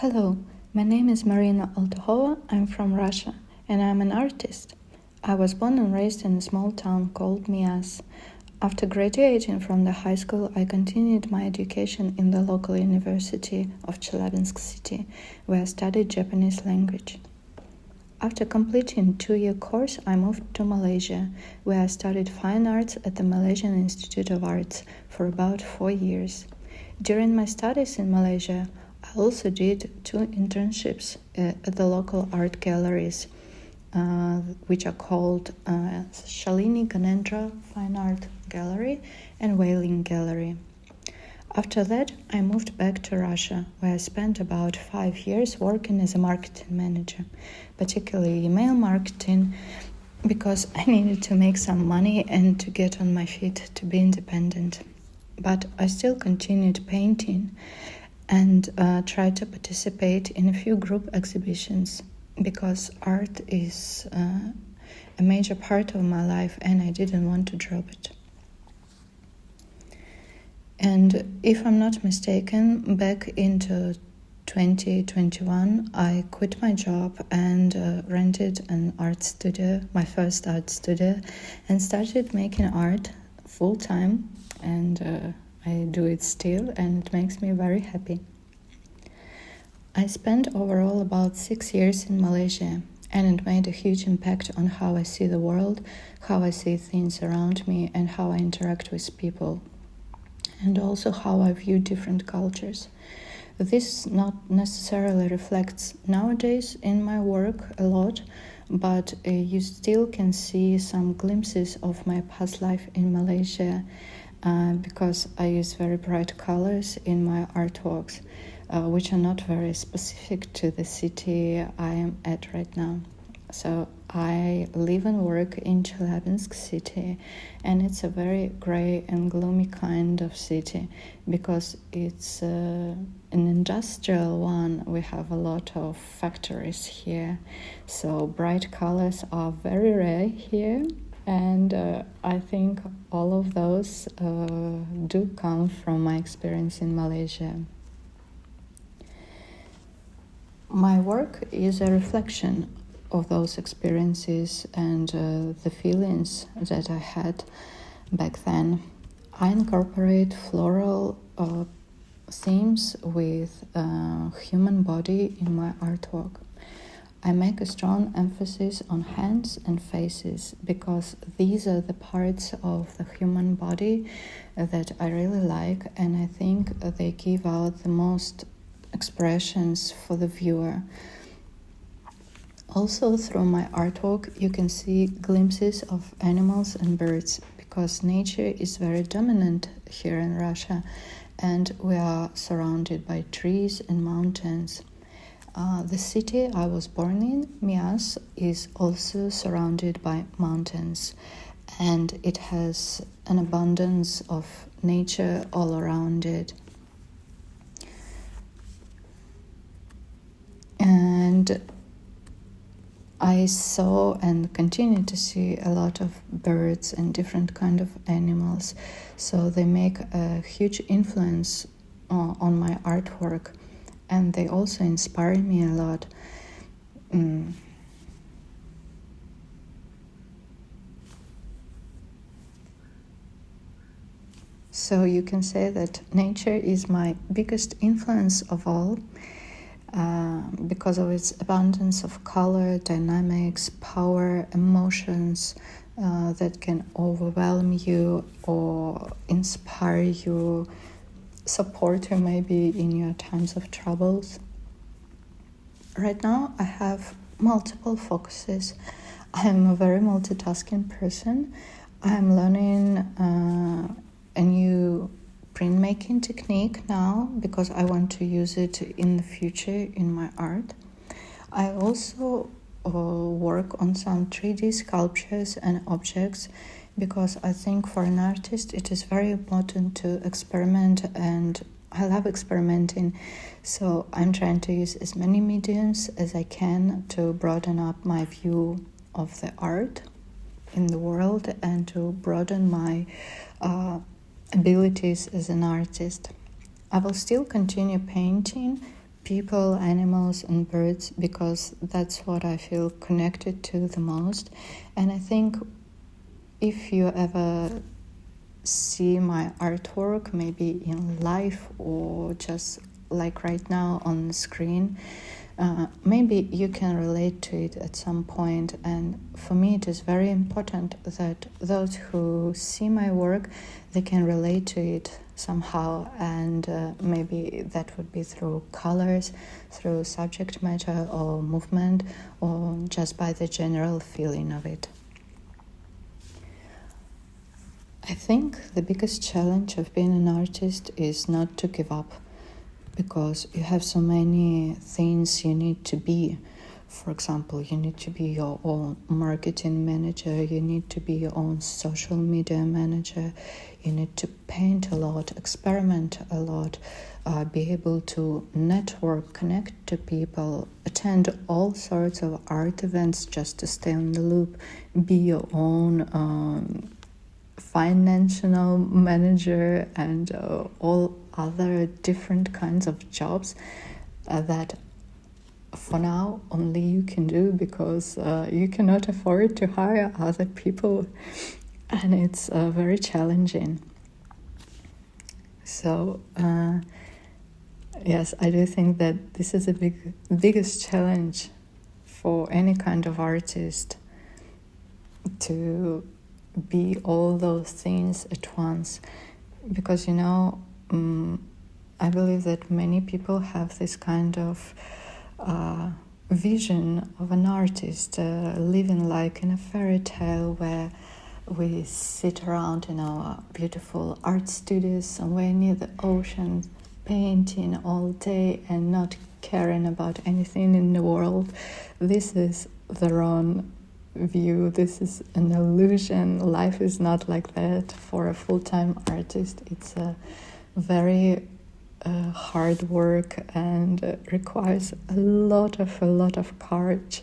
Hello, my name is Marina Altukhova. I'm from Russia and I'm an artist. I was born and raised in a small town called Mias. After graduating from the high school, I continued my education in the local university of Chelyabinsk city, where I studied Japanese language. After completing a 2-year course, I moved to Malaysia, where I studied fine arts at the Malaysian Institute of Arts for about 4 years. During my studies in Malaysia, I also did 2 internships at the local art galleries, which are called Shalini Ganendra Fine Art Gallery and Whaling Gallery. After that, I moved back to Russia, where I spent about 5 years working as a marketing manager, particularly email marketing, because I needed to make some money and to get on my feet to be independent. But I still continued painting and tried to participate in a few group exhibitions because art is a major part of my life and I didn't want to drop it. And if I'm not mistaken, back into 2021, I quit my job and rented an art studio, my first art studio, and started making art full-time, and I do it still, and it makes me very happy. I spent overall about 6 years in Malaysia, and it made a huge impact on how I see the world, how I see things around me, and how I interact with people, and also how I view different cultures. This not necessarily reflects nowadays in my work a lot, but you still can see some glimpses of my past life in Malaysia because I use very bright colors in my artworks, which are not very specific to the city I am at right now. So I live and work in Chelyabinsk city, and it's a very gray and gloomy kind of city because it's an industrial one. We have a lot of factories here, so bright colors are very rare here, and I think all of those do come from my experience in Malaysia. My work is a reflection of those experiences and the feelings that I had back then. I incorporate floral themes with human body in my artwork. I make a strong emphasis on hands and faces because these are the parts of the human body that I really like, and I think they give out the most expressions for the viewer. Also, through my artwork, you can see glimpses of animals and birds because nature is very dominant here in Russia and we are surrounded by trees and mountains. The city I was born in, Mias, is also surrounded by mountains and it has an abundance of nature all around it. And I saw and continue to see a lot of birds and different kind of animals, so they make a huge influence on my artwork, and they also inspire me a lot. So you can say that nature is my biggest influence of all. Because of its abundance of color, dynamics, power, emotions that can overwhelm you or inspire you, support you maybe in your times of troubles. Right now I have multiple focuses. I'm a very multitasking person. I'm learning a new printmaking technique now because I want to use it in the future in my art. I also work on some 3D sculptures and objects because I think for an artist it is very important to experiment, and I love experimenting, so I'm trying to use as many mediums as I can to broaden up my view of the art in the world and to broaden my abilities as an artist. I will still continue painting people, animals, and birds, because that's what I feel connected to the most. And I think if you ever see my artwork, maybe in live or just like right now on the screen, maybe you can relate to it at some point. And for me, it is very important that those who see my work, they can relate to it somehow, and maybe that would be through colors, through subject matter or movement, or just by the general feeling of it. I think the biggest challenge of being an artist is not to give up, because you have so many things you need to be. For example, you need to be your own marketing manager, you need to be your own social media manager, you need to paint a lot, experiment a lot, be able to network, connect to people, attend all sorts of art events just to stay on the loop, be your own financial manager, and all other different kinds of jobs that for now only you can do, because you cannot afford to hire other people, and it's very challenging. So yes, I do think that this is the biggest challenge for any kind of artist, to be all those things at once, because I believe that many people have this kind of vision of an artist living like in a fairy tale, where we sit around in our beautiful art studios somewhere near the ocean, painting all day and not caring about anything in the world. This is the wrong view. This is an illusion. Life is not like that. For a full-time artist, it's a very hard work and requires a lot of courage.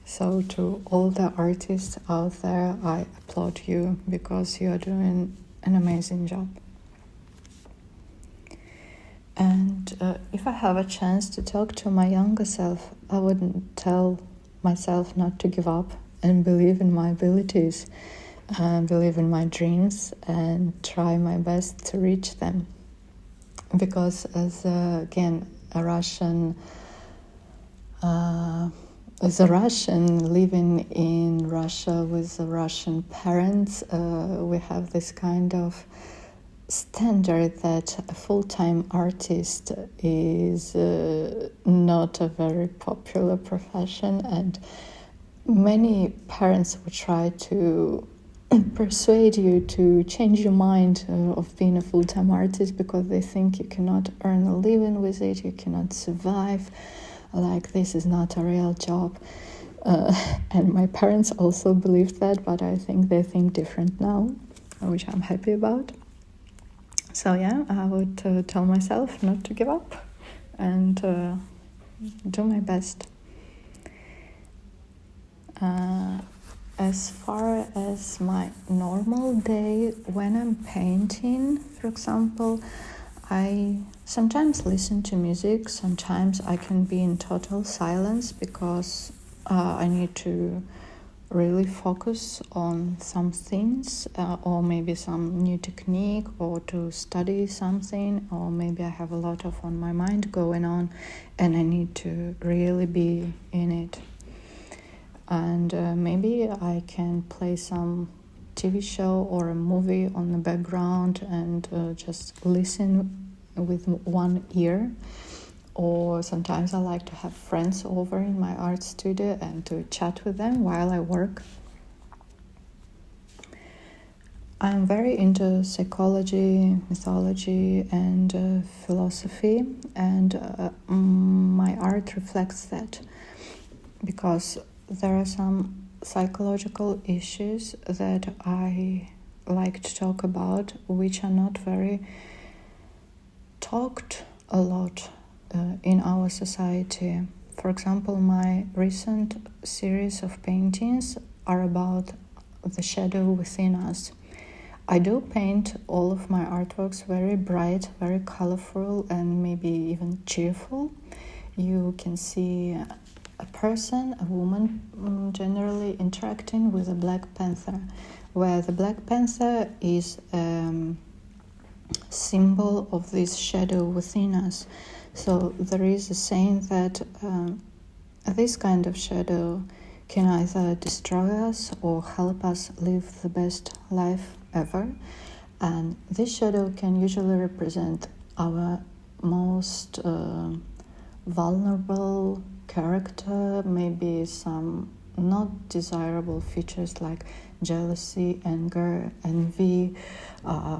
So to all the artists out there, I applaud you, because you are doing an amazing job. And if I have a chance to talk to my younger self, I wouldn't tell myself not to give up and believe in my abilities and believe in my dreams and try my best to reach them. Because as again a Russian living in Russia with Russian parents, we have this kind of standard that a full-time artist is not a very popular profession, and many parents would try to persuade you to change your mind of being a full-time artist, because they think you cannot earn a living with it, you cannot survive, like this is not a real job. And my parents also believed that, but I think they think different now, which I'm happy about. So yeah, I would tell myself not to give up and do my best. As far as my normal day, when I'm painting, for example, I sometimes listen to music, sometimes I can be in total silence, because I need to really focus on some things, or maybe some new technique, or to study something, or maybe I have a lot on my mind going on and I need to really be in it. And maybe I can play some TV show or a movie on the background and just listen with one ear. Or sometimes I like to have friends over in my art studio and to chat with them while I work. I'm very into psychology, mythology, and philosophy, and my art reflects that, because there are some psychological issues that I like to talk about, which are not very talked a lot in our society. For example, my recent series of paintings are about the shadow within us. I do paint all of my artworks very bright, very colorful, and maybe even cheerful. you can see a person, a woman, generally interacting with a black panther, where the black panther is symbol of this shadow within us. So there is a saying that this kind of shadow can either destroy us or help us live the best life ever. And this shadow can usually represent our most vulnerable character, maybe some not desirable features like jealousy, anger, envy,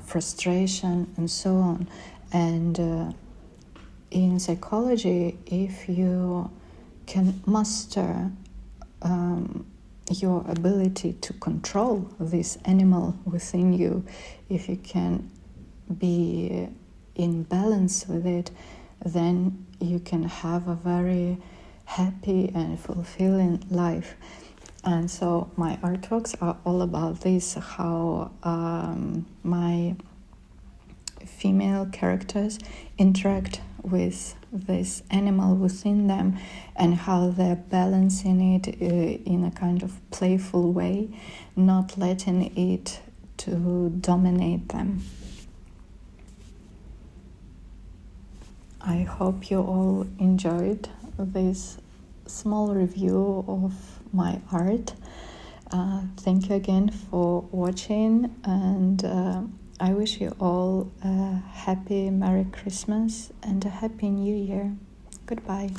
frustration, and so on. And in psychology, if you can master your ability to control this animal within you, if you can be in balance with it, then you can have a very happy and fulfilling life. And so my artworks are all about this, how my female characters interact with this animal within them, and how they're balancing it in a kind of playful way, not letting it to dominate them. I hope you all enjoyed this small review of my art. Thank you again for watching, and I wish you all a happy Merry Christmas and a Happy New Year. Goodbye.